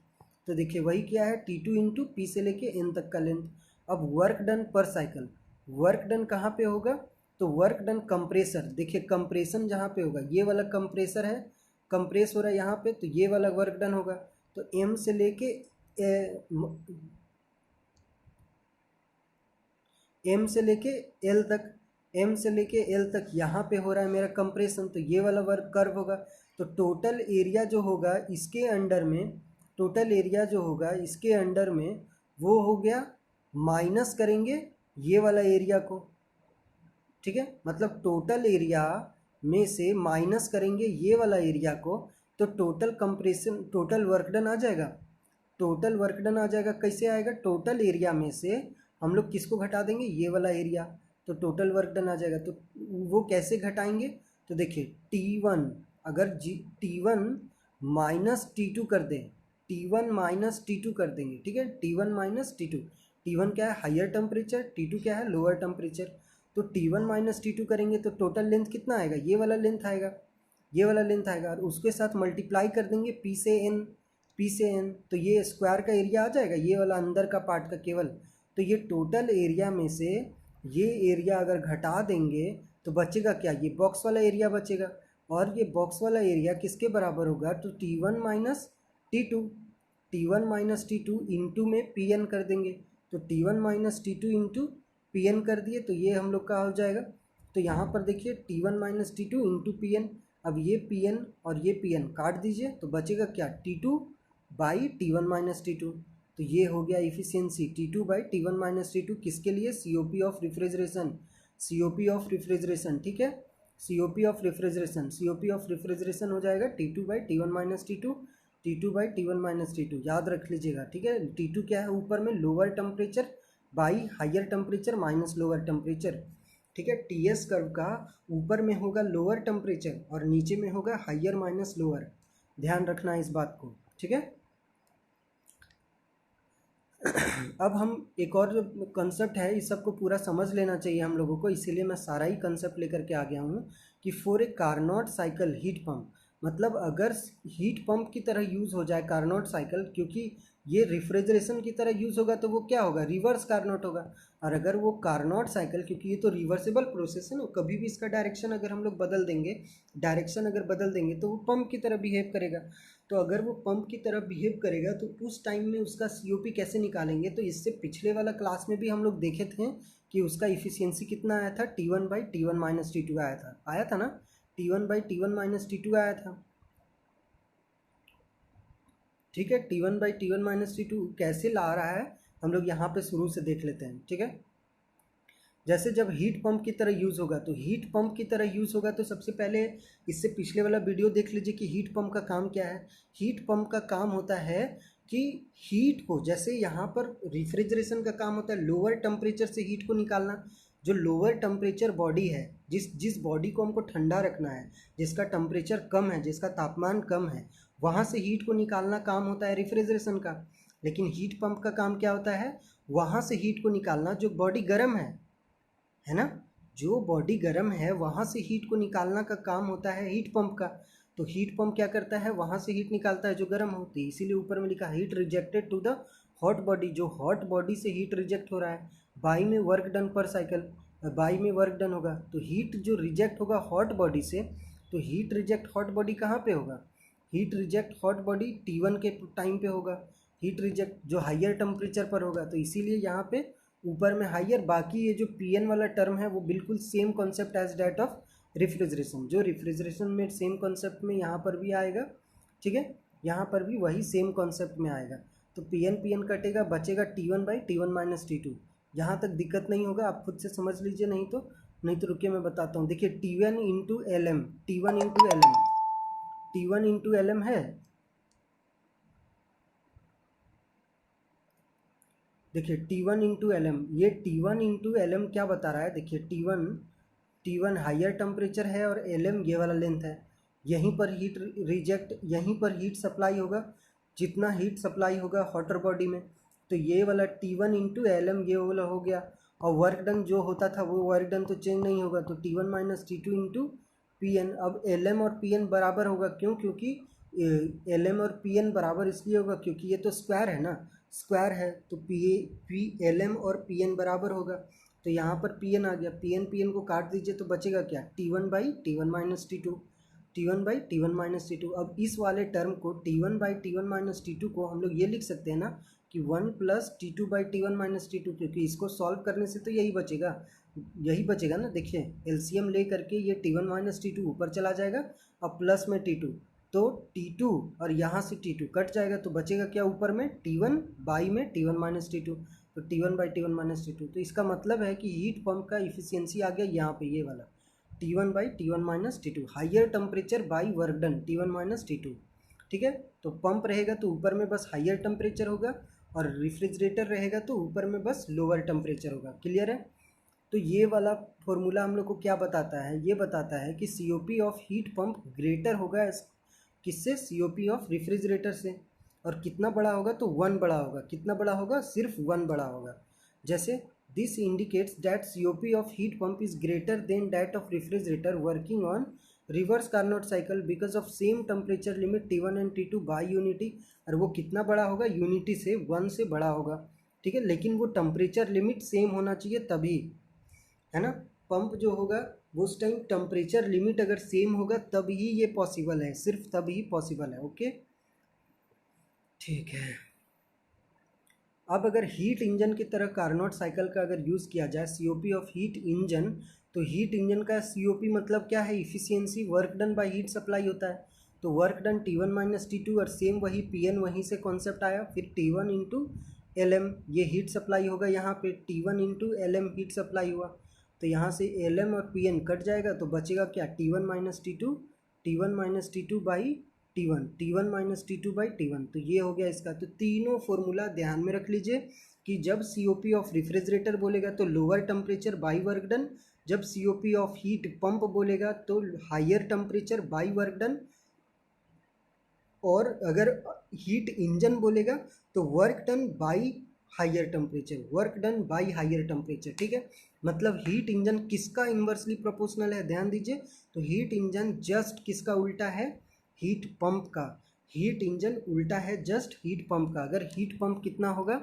तो देखिए वही क्या है, T2 इंटू P से लेके N तक का लेंथ। अब work done per cycle, work done कहाँ पे होगा, तो वर्क डन कंप्रेसर, देखिए कंप्रेशन जहाँ पे होगा, ये वाला कंप्रेसर है, कंप्रेस हो रहा है यहाँ पे, तो ये वाला वर्क डन होगा, तो M से लेके M से लेके L तक, M से लेके L तक यहाँ पे हो रहा है मेरा कंप्रेशन, तो ये वाला वर्क कर्व होगा। तो टोटल एरिया जो होगा इसके अंडर में, टोटल एरिया जो होगा इसके अंडर में वो हो गया, माइनस करेंगे ये वाला एरिया को, ठीक है, मतलब टोटल एरिया में से माइनस करेंगे ये वाला एरिया को, तो total compression, total work done आ जाएगा, टोटल वर्क डन आ जाएगा। कैसे आएगा, टोटल एरिया में से हम लोग किसको घटा देंगे, ये वाला एरिया, तो टोटल वर्क डन आ जाएगा। तो वो कैसे घटाएंगे, तो देखिए T1 अगर T1 माइनस T2 कर दें, T1 माइनस T2 कर देंगे, ठीक है, T1 माइनस T2, T1 क्या है हायर टेम्परेचर, T2 क्या है लोअर टेम्परेचर, तो T1 माइनस T2 करेंगे तो टोटल लेंथ कितना आएगा, ये वाला लेंथ आएगा, ये वाला लेंथ आएगा, और उसके साथ मल्टीप्लाई कर देंगे P से N, P से N, तो ये स्क्वायर का एरिया आ जाएगा, ये वाला अंदर का पार्ट का केवल, तो ये टोटल एरिया में से ये एरिया अगर घटा देंगे तो बचेगा क्या, ये बॉक्स वाला एरिया बचेगा, और ये बॉक्स वाला एरिया किसके बराबर होगा, तो T1 minus T2, T1 minus T2 into में Pn कर देंगे, तो T1 minus T2 into Pn कर दिए, तो ये हम लोग का हो जाएगा। तो यहाँ पर देखिए T1 minus T2 into Pn, अब ये Pn और ये Pn काट दीजिए तो बचेगा क्या, T2 by T1 minus T2, तो ये हो गया efficiency T2 by T1 minus T2 किसके लिए, COP of refrigeration, COP of refrigeration, ठीक है, COP of refrigeration, COP of refrigeration हो जाएगा T2 by T1 minus T2, T2 by T1 minus T2, याद रख लीजिएगा, ठीक है। T2 क्या है ऊपर में, lower temperature by higher temperature minus lower temperature, ठीक है। TS कर्व का ऊपर में होगा लोअर टेम्परेचर और नीचे में होगा हायर माइनस लोअर, ध्यान रखना है इस बात को, ठीक है। अब हम एक और जो कंसेप्ट है इस सबको पूरा समझ लेना चाहिए हम लोगों को, इसीलिए मैं सारा ही कंसेप्ट लेकर के आ गया हूँ कि for a Carnot cycle heat pump, मतलब अगर हीट पंप की तरह यूज़ हो जाए कार्नोट साइकिल, क्योंकि ये रेफ्रिजरेशन की तरह यूज़ होगा तो वो क्या होगा, रिवर्स कार्नोट होगा। और अगर वो कार्नोट साइकिल, क्योंकि ये तो रिवर्सिबल प्रोसेस है ना, कभी भी इसका डायरेक्शन अगर हम लोग बदल देंगे, डायरेक्शन अगर बदल देंगे तो वो पंप की तरह बिहेव करेगा। तो अगर वो पंप की तरह बिहेव करेगा तो उस टाइम में उसका COP कैसे निकालेंगे, तो इससे पिछले वाला क्लास में भी हम लोग देखे थे कि उसका इफिशियंसी कितना आया था, T1/T1 - T2 आया था ना, T1/T1 - T2 आया था। ठीक है, T1/T1 - T2 कैसे ला रहा है हम लोग यहाँ पे शुरू से देख लेते हैं। ठीक है, जैसे जब हीट पंप की तरह यूज़ होगा, तो हीट पंप की तरह यूज़ होगा तो सबसे पहले इससे पिछले वाला वीडियो देख लीजिए कि हीट पंप का काम क्या है। हीट पंप का काम होता है कि हीट को, जैसे यहाँ पर रेफ्रिजरेशन का काम होता है लोअर टेम्परेचर से हीट को निकालना। जो लोअर टेम्परेचर बॉडी है, जिस बॉडी को हमको ठंडा रखना है, जिसका टेम्परेचर कम है, जिसका तापमान कम है, वहाँ से हीट को निकालना काम होता है रेफ्रिजरेशन का। लेकिन हीट पंप का काम क्या होता है, वहाँ से हीट को निकालना जो बॉडी गर्म है ना, जो बॉडी गर्म है वहाँ से हीट को निकालना का काम होता है हीट पंप का। तो हीट पंप क्या करता है, वहाँ से हीट निकालता है जो गर्म होती है। इसीलिए ऊपर में लिखा heat rejected to the hot body, जो हॉट बॉडी से हीट रिजेक्ट हो रहा है। बाई में work done per cycle, by में वर्क डन होगा तो हीट जो रिजेक्ट होगा हॉट बॉडी से, तो हीट रिजेक्ट हॉट बॉडी कहाँ पे होगा, heat reject hot body T1 के टाइम पे होगा। हीट रिजेक्ट जो हायर टेम्परेचर पर होगा, तो इसीलिए यहाँ पे ऊपर में हायर। बाकी ये जो PN वाला टर्म है वो बिल्कुल same concept as that of refrigeration, जो रेफ्रिजरेशन में सेम कॉन्सेप्ट में यहाँ पर भी आएगा। ठीक है, यहाँ पर भी वही सेम कॉन्सेप्ट में आएगा। तो PN कटेगा, बचेगा T1/T1 - T2। यहाँ तक दिक्कत नहीं होगा, आप खुद से समझ लीजिए, नहीं तो रुकिए मैं बताता हूँ। देखिए T1 into L M, T1 into L M है। देखिए T1 इंटू एल एम, ये T1 इंटू एल एम क्या बता रहा है, देखिए T1 हायर टेम्परेचर है और LM ये वाला लेंथ है। यहीं पर हीट रिजेक्ट, यहीं पर हीट सप्लाई होगा, जितना हीट सप्लाई होगा हॉटर बॉडी में, तो ये वाला T1 इंटू एल एम ये वाला हो गया। और वर्क डन जो होता था वो वर्क डन तो चेंज नहीं होगा, तो T1 - T2 इंटू PN। अब LM और PN बराबर होगा, क्यों, क्योंकि LM और PN बराबर इसलिए होगा क्योंकि ये तो स्क्वायर है ना, स्क्वायर है, तो LM और PN बराबर होगा। तो यहाँ पर PN आ गया, PN को काट दीजिए तो बचेगा क्या, T1/T1 - T2, T1/T1 - T2। अब इस वाले टर्म को T1/T1 - T2 को हम लोग ये लिख सकते हैं ना कि 1 + T2/T1 - T2, क्योंकि इसको सॉल्व करने से तो यही बचेगा ना। देखिए LCM ले करके ये T1 - T2 ऊपर चला जाएगा और प्लस में T2, तो T2 और यहाँ से T2 कट जाएगा, तो बचेगा क्या ऊपर में, T1 बाई में T1 - T2, तो T1/T1 - T2। तो इसका मतलब है कि हीट पंप का इफिशियंसी आ गया यहाँ पे, ये वाला T1/T1 - T2, higher temperature by work done T1 - T2। ठीक है, तो पंप रहेगा तो ऊपर में बस हायर टेम्परेचर होगा, और रेफ्रिजरेटर रहेगा तो ऊपर में बस लोअर टेम्परेचर होगा। क्लियर है। तो ये वाला फॉर्मूला हम लोग को क्या बताता है, ये बताता है कि COP of heat pump greater होगा किससे, COP ऑफ रेफ्रिजरेटर से। और कितना बड़ा होगा, तो 1 बड़ा होगा। कितना बड़ा होगा, सिर्फ 1 बड़ा होगा। जैसे this indicates that COP of heat pump is greater than that of refrigerator working on reverse Carnot cycle because of same temperature limit T1 and T2 by unity. और वो कितना बड़ा होगा, यूनिटी से 1 से बड़ा होगा। ठीक है, लेकिन वो टेम्परेचर लिमिट सेम होना चाहिए तभी, है ना। पंप जो होगा वो उस टाइम टेम्परेचर लिमिट अगर सेम होगा तब ही ये पॉसिबल है, सिर्फ तब ही पॉसिबल है। ओके, ठीक है। अब अगर हीट इंजन की तरह कार्नोट साइकिल का अगर यूज़ किया जाए, COP ऑफ हीट इंजन, तो हीट इंजन का COP मतलब क्या है, efficiency, work done by heat supply होता है। तो वर्क डन T1 - T2, और सेम वही PN वहीं से कॉन्सेप्ट आया। फिर T1 इंटू LM, ये हीट सप्लाई होगा यहाँ पे, T1 into LM heat supply हुआ, तो यहाँ से LM और PN कट जाएगा, तो बचेगा क्या, T1 - T2 by T1 - T2/T1। तो ये हो गया इसका। तो तीनों फॉर्मूला ध्यान में रख लीजिए कि जब COP ऑफ रेफ्रिजरेटर बोलेगा तो lower temperature by work done, जब COP ऑफ हीट पंप बोलेगा तो higher temperature by work done, और अगर हीट इंजन बोलेगा तो work done by higher temperature, ठीक है। मतलब हीट इंजन किसका इन्वर्सली प्रोपोर्शनल है, ध्यान दीजिए। तो हीट इंजन जस्ट किसका उल्टा है, हीट पंप का। हीट इंजन उल्टा है जस्ट हीट पंप का। अगर हीट पंप कितना होगा,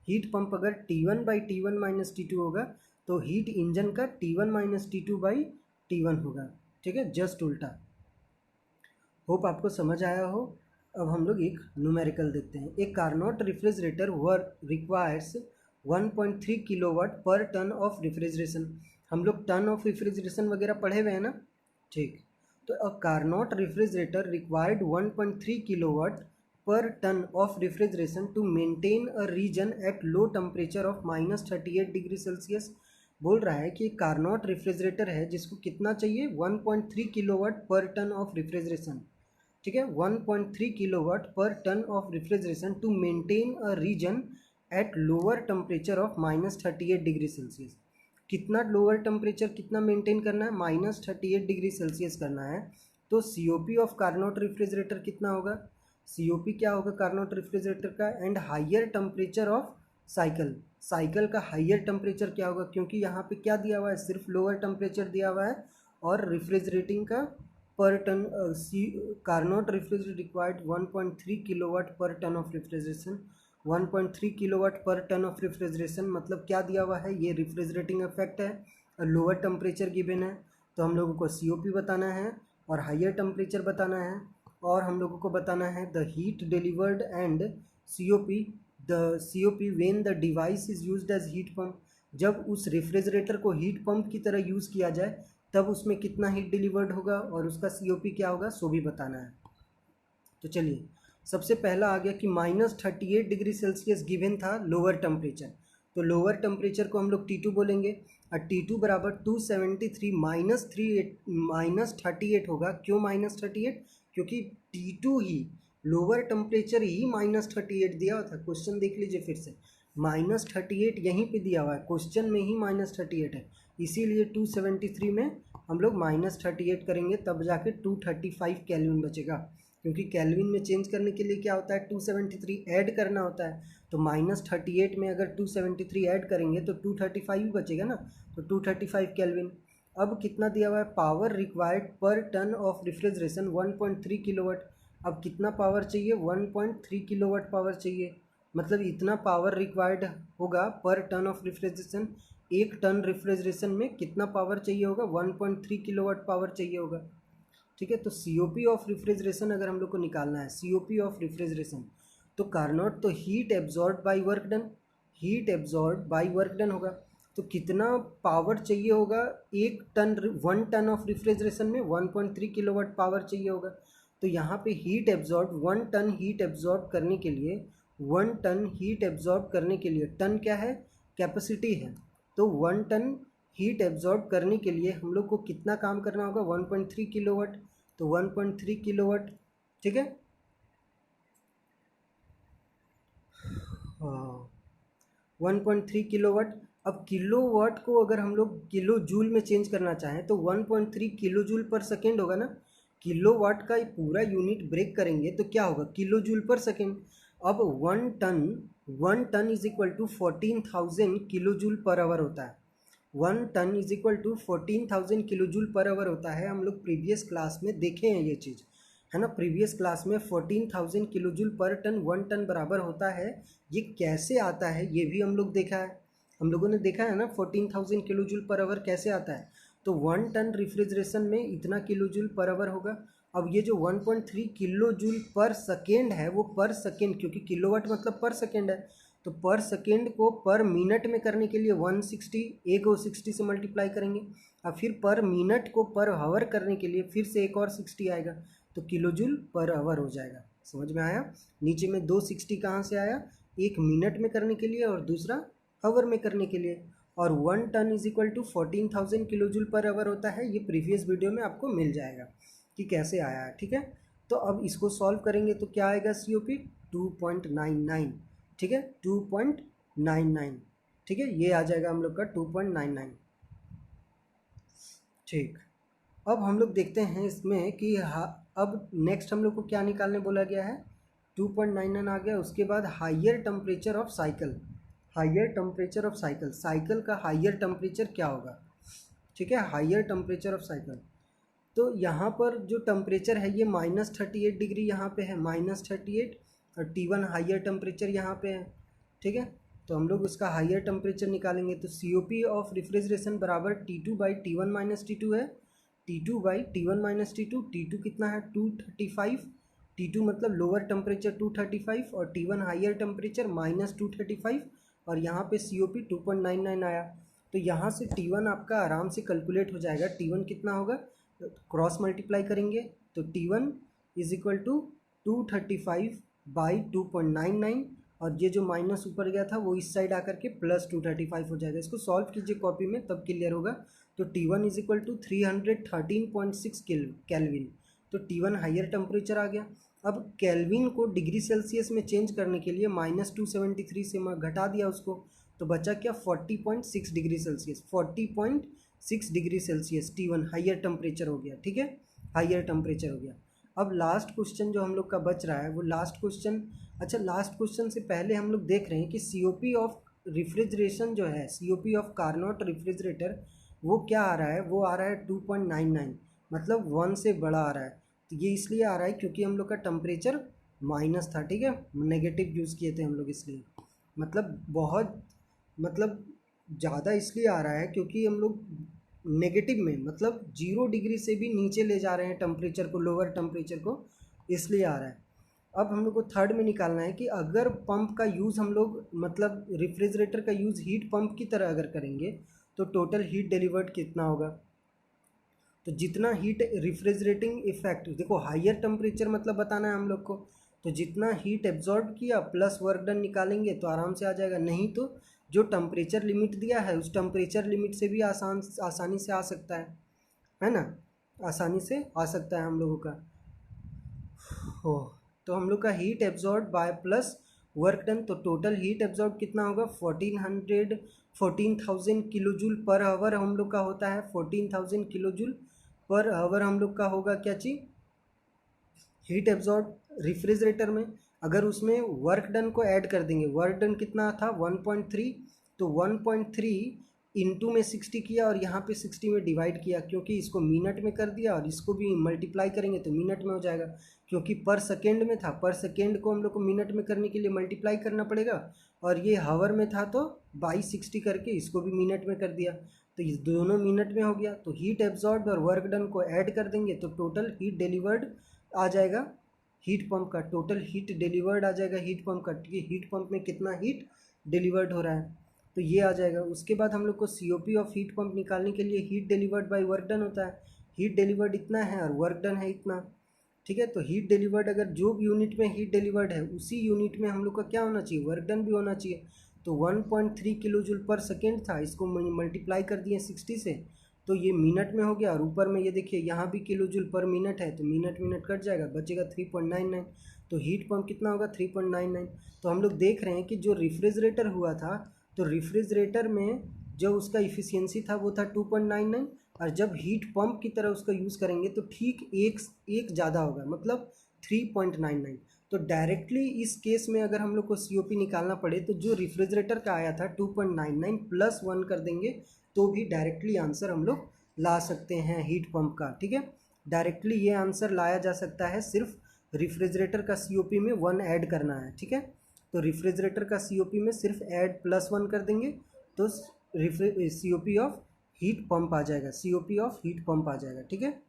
हीट पंप अगर T1/T1 माइनस T2 होगा तो हीट इंजन का T1 माइनस T2/T1 होगा। ठीक है, जस्ट उल्टा। होप आपको समझ आया हो। अब हम लोग एक न्यूमेरिकल देखते हैं। एक Carnot refrigerator requires 1.3 kilowatt per ton of refrigeration. हम लोग टन ऑफ रेफ्रिजरेशन वगैरह पढ़े हुए हैं ना, ठीक। तो a Carnot refrigerator required 1.3 kilowatt per ton of refrigeration to maintain a region at low temperature of -38 degree Celsius. बोल रहा है कि कार्नोट रेफ्रिजरेटर है जिसको कितना चाहिए, 1.3 kilowatt per ton of refrigeration. ठीक है, 1.3 kilowatt per ton of refrigeration to maintain a region at lower temperature of -38 degree Celsius. कितना लोअर टेम्परेचर कितना मेंटेन करना है, -38 डिग्री सेल्सियस करना है। तो COP ऑफ कार्नोट रेफ्रिजरेटर कितना होगा, COP क्या होगा कार्नोट रेफ्रिजरेटर का, and higher temperature of cycle. Cycle का हाइयर टेम्परेचर क्या होगा, क्योंकि यहाँ पे क्या दिया हुआ है, सिर्फ लोअर टेम्परेचर दिया हुआ है और रेफ्रिजरेटिंग का per ton Carnot refrigerator required 1.3 kilowatt per ton of refrigeration. 1.3 kilowatt per ton of refrigeration मतलब क्या दिया हुआ है, ये रेफ्रिजरेटिंग इफेक्ट है और लोअर टेम्परेचर गिवन है। तो हम लोगों को COP बताना है और हाइयर टेम्परेचर बताना है, और हम लोगों को बताना है the heat delivered and COP when the device is used as heat pump. जब उस रेफ्रिजरेटर को हीट पंप की तरह यूज़ किया जाए तब उसमें कितना हीट डिलीवर्ड होगा और उसका COP क्या होगा, सो भी बताना है। तो चलिए, सबसे पहला आ गया कि -38 डिग्री सेल्सियस गिवन था लोअर टेम्परेचर। तो लोअर टेम्परेचर को हम लोग T2 बोलेंगे और T2 बराबर 273 -38 होगा। क्यों -38, क्योंकि T2 ही लोअर टेम्परेचर ही -38 दिया हुआ था। क्वेश्चन देख लीजिए फिर से, -38 यहीं पे दिया हुआ है, क्वेश्चन में ही -38 है, इसीलिए 273 में हम लोग -38 करेंगे तब जाके 235 केल्विन बचेगा। क्योंकि केल्विन में चेंज करने के लिए क्या होता है, 273 ऐड करना होता है। तो -38 में अगर 273 ऐड करेंगे तो 235 ही बचेगा ना, तो 235 केल्विन। अब कितना दिया हुआ है, पावर रिक्वायर्ड पर टन ऑफ रेफ्रिजरेशन 1.3 किलोवाट। अब कितना पावर चाहिए, 1.3 किलोवाट पावर चाहिए, मतलब इतना पावर रिक्वायर्ड होगा पर टन ऑफ रेफ्रिजरेशन। एक टन रेफ्रिजरेशन में कितना पावर चाहिए होगा, 1.3 किलोवाट पावर चाहिए होगा। ठीक है, तो COP ऑफ रेफ्रिजरेशन अगर हम लोग को निकालना है, COP ऑफ रेफ्रिजरेशन, तो कार्नोट तो heat absorb by work done, heat absorb by work done होगा। तो कितना पावर चाहिए होगा, 1 टन ऑफ रेफ्रिजरेशन में 1.3 किलोवाट पावर चाहिए होगा। तो यहाँ पे heat absorb 1 ton heat absorb करने के लिए, 1 टन हीट एब्जॉर्ब करने के लिए, टन क्या है, कैपेसिटी है, तो 1 टन हीट एब्जॉर्ब करने के लिए हम लोग को कितना काम करना होगा, 1.3 किलोवाट। तो 1.3 किलोवाट, ठीक है, हाँ 1.3 किलोवाट। अब किलोवाट को अगर हम लोग किलो जूल में चेंज करना चाहें तो 1.3 किलो जूल पर सेकेंड होगा ना। किलोवाट का पूरा यूनिट ब्रेक करेंगे तो क्या होगा, किलो जूल पर सेकेंड। अब 1 ton is equal to 14,000 kilojoule per hour होता है। 1 ton is equal to 14,000 kilojoule per hour होता है। हम लोग प्रीवियस क्लास में देखे हैं ये चीज़, है ना। प्रीवियस क्लास में 14,000 kilojoule per ton 1 ton बराबर होता है। ये कैसे आता है ये भी हम लोग देखा है, हम लोगों ने देखा है ना 14,000 किलो जूल पर आवर कैसे आता है। तो 1 टन रेफ्रिजरेशन में इतना किलो जूल पर आवर होगा। अब ये जो 1.3 किलो जूल पर सेकेंड है वो पर सेकेंड, क्योंकि किलोवाट मतलब पर सेकेंड है, तो पर सेकेंड को पर मिनट में करने के लिए 160 एक और 60 से मल्टीप्लाई करेंगे, और फिर पर मिनट को पर आवर करने के लिए फिर से एक और 60 आएगा, तो किलो जूल पर आवर हो जाएगा। समझ में आया। नीचे में 260 कहाँ से आया, एक मिनट में करने के लिए और दूसरा आवर में करने के लिए। और 1 ton is equal to 14,000 kilojoule per hour होता है। ये प्रीवियस वीडियो में आपको मिल जाएगा कि कैसे आया है, ठीक है। तो अब इसको सॉल्व करेंगे तो क्या आएगा, COP 2.99, ठीक है, 2.99, ठीक है, ये आ जाएगा हम लोग का 2.99। ठीक, अब हम लोग देखते हैं इसमें कि अब नेक्स्ट हम लोग को क्या निकालने बोला गया है, 2.99 आ गया। उसके बाद higher temperature of cycle, higher temperature of cycle, cycle का हाइयर टेम्परेचर क्या होगा, ठीक है, हाइयर टेम्परेचर ऑफ साइकिल। तो यहाँ पर जो टेम्परेचर है ये -38 डिग्री यहाँ पे है, -38, और T1 हाइयर टेम्परेचर यहाँ पे है, ठीक है। तो हम लोग उसका हाइयर टेम्परेचर निकालेंगे, तो COP ऑफ रेफ्रिजरेशन बराबर T2/T1 - T2 है, T2/T1 - T2, T2 कितना है 235, T2 मतलब लोअर टेम्परेचर 235 और T1 हाइयर टेम्परेचर -235, और यहाँ पे COP 2.99 आया। तो यहाँ से T1 आपका आराम से कैलकुलेट हो जाएगा। T1 कितना होगा, क्रॉस मल्टीप्लाई करेंगे तो T1 इज इक्वल टू 235/2.99, और ये जो माइनस ऊपर गया था वो इस साइड आकर के +235 हो जाएगा। इसको सॉल्व कीजिए कॉपी में, तब क्लियर होगा। तो T1 is equal to 313.6 kelvin. तो T1 हाइयर टेम्परेचर आ गया। अब केल्विन को डिग्री सेल्सियस में चेंज करने के लिए -273 से मैं घटा दिया उसको, तो बचा क्या 40.6 degree Celsius, 40.6 degree Celsius T1 higher temperature हो गया, ठीक है, हाइयर टेम्परेचर हो गया। अब लास्ट क्वेश्चन जो हम लोग का बच रहा है वो लास्ट क्वेश्चन, अच्छा लास्ट क्वेश्चन से पहले हम लोग देख रहे हैं कि COP ऑफ रेफ्रिजरेशन जो है, COP ऑफ कार्नोट रेफ्रिजरेटर, वो क्या आ रहा है, वो आ रहा है 2.99, मतलब 1 से बड़ा आ रहा है। तो ये इसलिए आ रहा है क्योंकि हम लोग का टेम्परेचर माइनस था, ठीक है, नेगेटिव यूज़ किए थे हम लोग, इसलिए मतलब बहुत मतलब ज़्यादा इसलिए आ रहा है क्योंकि हम लोग नेगेटिव में मतलब 0 डिग्री से भी नीचे ले जा रहे हैं टेम्परेचर को, लोअर टेम्परेचर को, इसलिए आ रहा है। अब हम लोग को थर्ड में निकालना है कि अगर पंप का यूज़ हम लोग मतलब रेफ्रिजरेटर का यूज़ हीट पंप की तरह अगर करेंगे तो टोटल हीट डिलीवर्ड कितना होगा। तो जितना हीट रेफ्रिजरेटिंग इफेक्ट, देखो हाइयर टेम्परेचर मतलब बताना है हम लोग को, तो जितना हीट एब्जॉर्ब किया प्लस वर्क डन निकालेंगे तो आराम से आ जाएगा। नहीं तो जो टेम्परेचर लिमिट दिया है उस टेम्परेचर लिमिट से भी आसानी से आ सकता है ना, आसानी से आ सकता है हम लोगों का हो। तो हम लोग का heat absorb by plus work done, तो टोटल हीट एब्जॉर्ब कितना होगा 14,000 किलो जूल पर आवर हम लोग का होता है, 14,000 किलो जूल पर आवर हम लोग का होगा क्या चीज़, हीट एब्जॉर्ब रेफ्रिजरेटर में। अगर उसमें वर्क डन को ऐड कर देंगे, वर्क डन कितना था 1.3, तो 1.3 इंटू में 60 किया और यहाँ पे 60 में डिवाइड किया, क्योंकि इसको मिनट में कर दिया और इसको भी मल्टीप्लाई करेंगे तो मिनट में हो जाएगा, क्योंकि पर सेकेंड में था, पर सेकेंड को हम लोग को मिनट में करने के लिए मल्टीप्लाई करना पड़ेगा, और ये हावर में था तो बाई 60 करके इसको भी मिनट में कर दिया, तो ये दोनों मिनट में हो गया। तो हीट एब्जॉर्ब और वर्क डन को ऐड कर देंगे तो टोटल हीट डिलीवर्ड आ जाएगा, हीट पंप का टोटल हीट डिलीवर्ड आ जाएगा, हीट पंप का, कि हीट पंप में कितना हीट डिलीवर्ड हो रहा है, तो ये आ जाएगा। उसके बाद हम लोग को COP ऑफ हीट पंप निकालने के लिए heat delivered by work done होता है, हीट डिलीवर्ड इतना है और वर्क डन है इतना, ठीक है। तो हीट डिलीवर्ड अगर जो भी यूनिट में हीट डिलीवर्ड है उसी यूनिट में हम लोग का क्या होना चाहिए, वर्क डन भी होना चाहिए। तो 1.3 किलो जूल पर सेकेंड था, इसको मल्टीप्लाई कर दिए 60 से, तो ये मिनट में हो गया, और ऊपर में ये देखिए यहाँ भी किलो जूल पर मिनट है, तो मिनट मिनट कट जाएगा, बचेगा 3.99। तो हीट पंप कितना होगा 3.99। तो हम लोग देख रहे हैं कि जो रेफ्रिजरेटर हुआ था, तो रेफ्रिजरेटर में जो उसका इफ़िशियंसी था वो था 2.99, और जब हीट पंप की तरह उसका यूज़ करेंगे तो ठीक एक ज़्यादा होगा, मतलब 3.99। तो डायरेक्टली इस केस में अगर हम लोग को COP निकालना पड़े तो जो रेफ्रिजरेटर का आया था 2.99 प्लस 1 कर देंगे तो भी डायरेक्टली आंसर हम लोग ला सकते हैं हीट पंप का, ठीक है। डायरेक्टली ये आंसर लाया जा सकता है, सिर्फ रेफ्रिजरेटर का COP में 1 ऐड करना है, ठीक है। तो रेफ्रिजरेटर का COP में सिर्फ ऐड +1 कर देंगे तो COP ऑफ हीट पंप आ जाएगा, COP ऑफ हीट पंप आ जाएगा, ठीक है।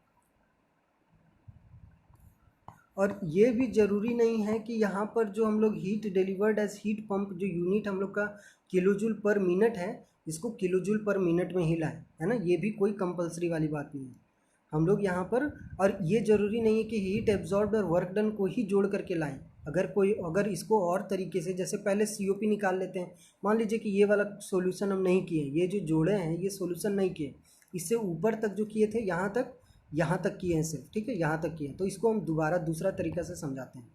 और ये भी ज़रूरी नहीं है कि यहाँ पर जो हम लोग heat delivered as heat pump जो यूनिट हम लोग का किलोजूल पर मिनट है, इसको किलोजूल पर मिनट में ही लाएं, है ना, ये भी कोई कंपलसरी वाली बात नहीं है हम लोग यहाँ पर। और ये ज़रूरी नहीं है कि हीट एब्जॉर्ब्ड और वर्क डन को ही जोड़ करके लाएं। अगर इसको और तरीके से, जैसे पहले COP निकाल लेते हैं, मान लीजिए कि ये वाला सॉल्यूशन हम नहीं किए, ये जो जोड़े हैं ये सॉल्यूशन नहीं किए, इससे ऊपर तक जो किए थे यहाँ तक किए हैं सिर्फ, ठीक है, यहाँ तक किए हैं, तो इसको हम दोबारा दूसरा तरीका से समझाते हैं।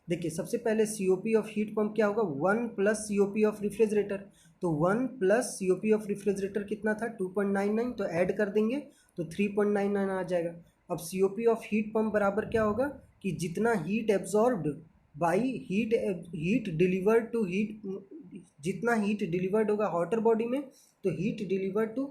देखिए सबसे पहले COP ऑफ हीट पंप क्या होगा 1 प्लस COP ऑफ रेफ्रिजरेटर, तो 1 प्लस COP ऑफ रेफ्रिजरेटर कितना था 2.99, तो ऐड कर देंगे तो 3.99 आ जाएगा। अब COP ऑफ हीट पंप बराबर क्या होगा कि जितना heat absorbed by heat delivered to heat, जितना हीट डिलीवर्ड होगा हॉटर बॉडी में, तो heat delivered to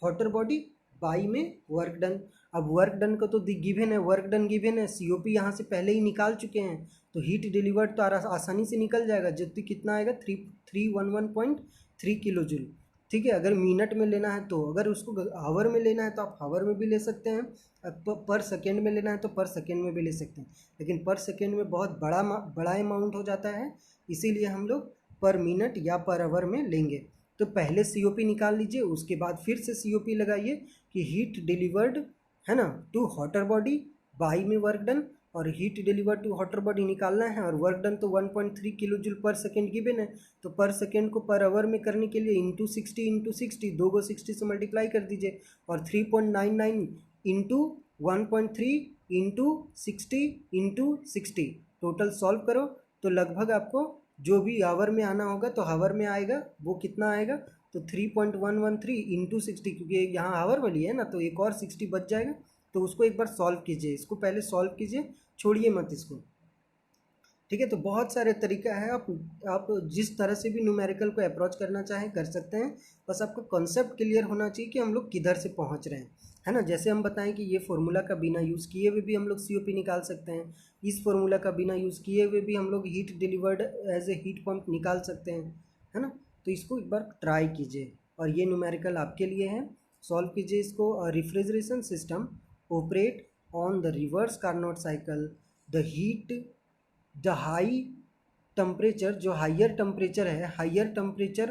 hotter body by में वर्क डन। अब वर्क डन को तो गिवन है, वर्क डन गिवन है, सीओपी यहाँ से पहले ही निकाल चुके हैं, तो हीट डिलीवर्ड तो आसानी से निकल जाएगा, जितनी कितना आएगा 311.3 किलो जूल। ठीक है, अगर मिनट में लेना है तो, अगर उसको हावर में लेना है तो आप हावर में भी ले सकते हैं, पर सेकेंड में लेना है तो पर सेकेंड में भी ले सकते हैं, लेकिन पर सेकेंड में बहुत बड़ा अमाउंट हो जाता है, इसीलिए हम लोग पर मिनट या पर आवर में लेंगे। तो पहले सीओपी निकाल लीजिए, उसके बाद फिर से सीओपी लगाइए कि हीट डिलीवर्ड है ना टू हॉटर बॉडी बाई में वर्क डन, और heat delivered to hotter body निकालना है, और वर्क डन तो 1.3 kilojoule per second given है, तो पर सेकेंड को पर आवर में करने के लिए इंटू 60 दो गो 60 से मल्टीप्लाई कर दीजिए, और 3.99 इंटू 1.3 इंटू 60 टोटल सॉल्व करो, तो लगभग आपको जो भी आवर में आना होगा तो हावर में आएगा, वो कितना आएगा, तो 3.113 इंटू 60, क्योंकि यहाँ हावर वाली है ना, तो एक और 60 बच जाएगा, तो उसको एक बार सॉल्व कीजिए, इसको पहले सॉल्व कीजिए, छोड़िए मत इसको। ठीक है, तो बहुत सारे तरीका है, आप जिस तरह से भी न्यूमेरिकल को अप्रोच करना चाहें कर सकते हैं, बस आपका कॉन्सेप्ट क्लियर होना चाहिए कि हम लोग किधर से पहुंच रहे हैं, है ना। जैसे हम बताएं कि ये फार्मूला का बिना यूज़ किए हुए भी हम लोग सीओपी निकाल सकते हैं, इस फार्मूला का बिना यूज़ किए हुए भी हम लोग heat delivered as a heat pump निकाल सकते हैं, है ना। तो इसको एक बार ट्राई कीजिए, और ये न्यूमेरिकल आपके लिए है, सॉल्व कीजिए इसको। Refrigeration system operate on the reverse Carnot cycle, the heat the high temperature, जो हाइयर टेम्परेचर है, हाइयर टेम्परेचर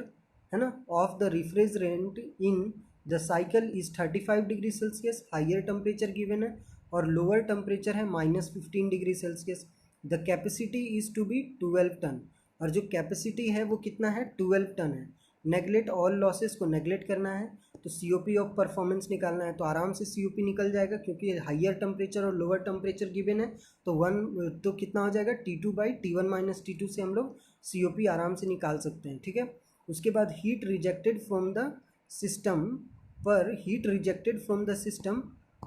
है ना of the refrigerant in the cycle is 35 degree Celsius, higher temperature given है, और लोअर टेम्परेचर है -15 degree Celsius. The capacity is to be 12 ton, और जो capacity है वो कितना है 12 टन है। नेगलेक्ट ऑल लॉसेस को नेगलेक्ट करना है, तो सीओपी ऑफ परफॉर्मेंस निकालना है, तो आराम से सीओपी निकल जाएगा, क्योंकि हाइयर टेम्परेचर और लोअर टेम्परेचर गिवन है, तो तो कितना हो जाएगा T2 by T1 minus T2 से हम लोग सीओपी आराम से निकाल सकते हैं। ठीक है, उसके बाद heat rejected from the system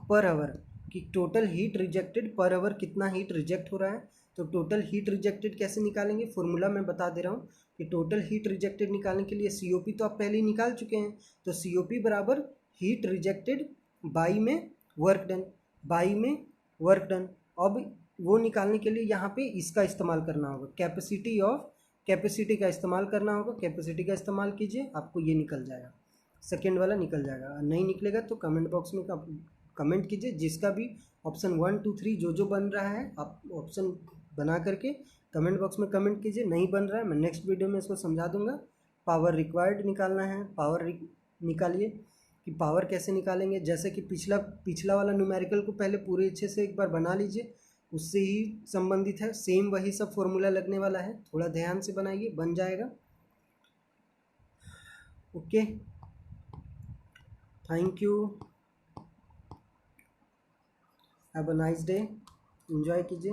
per hour, कि total heat rejected per hour कितना हीट रिजेक्ट हो रहा है, तो टोटल हीट रिजेक्टेड कैसे निकालेंगे, फॉर्मूला मैं बता दे रहा हूँ कि टोटल हीट रिजेक्टेड निकालने के लिए सीओपी तो आप पहले ही निकाल चुके हैं, तो सीओपी बराबर हीट रिजेक्टेड बाई में वर्क डन, बाई में वर्क डन। अब वो निकालने के लिए यहाँ पे इसका इस्तेमाल करना होगा, कैपेसिटी का इस्तेमाल करना होगा, कैपेसिटी का इस्तेमाल कीजिए, आपको ये निकल जाएगा, सेकेंड वाला निकल जाएगा। नहीं निकलेगा तो कमेंट बॉक्स में कमेंट कीजिए, जिसका भी ऑप्शन 1 2 3 जो बन रहा है आप ऑप्शन बना करके कमेंट बॉक्स में कमेंट कीजिए, नहीं बन रहा है मैं नेक्स्ट वीडियो में इसको समझा दूंगा। पावर रिक्वायर्ड निकालना है, निकालिए कि पावर कैसे निकालेंगे, जैसे कि पिछला वाला न्यूमेरिकल को पहले पूरे अच्छे से एक बार बना लीजिए, उससे ही संबंधित है, सेम वही सब फॉर्मूला लगने वाला है, थोड़ा ध्यान से बनाइए, बन जाएगा। Okay, thank you, have a nice day, enjoy कीजिए।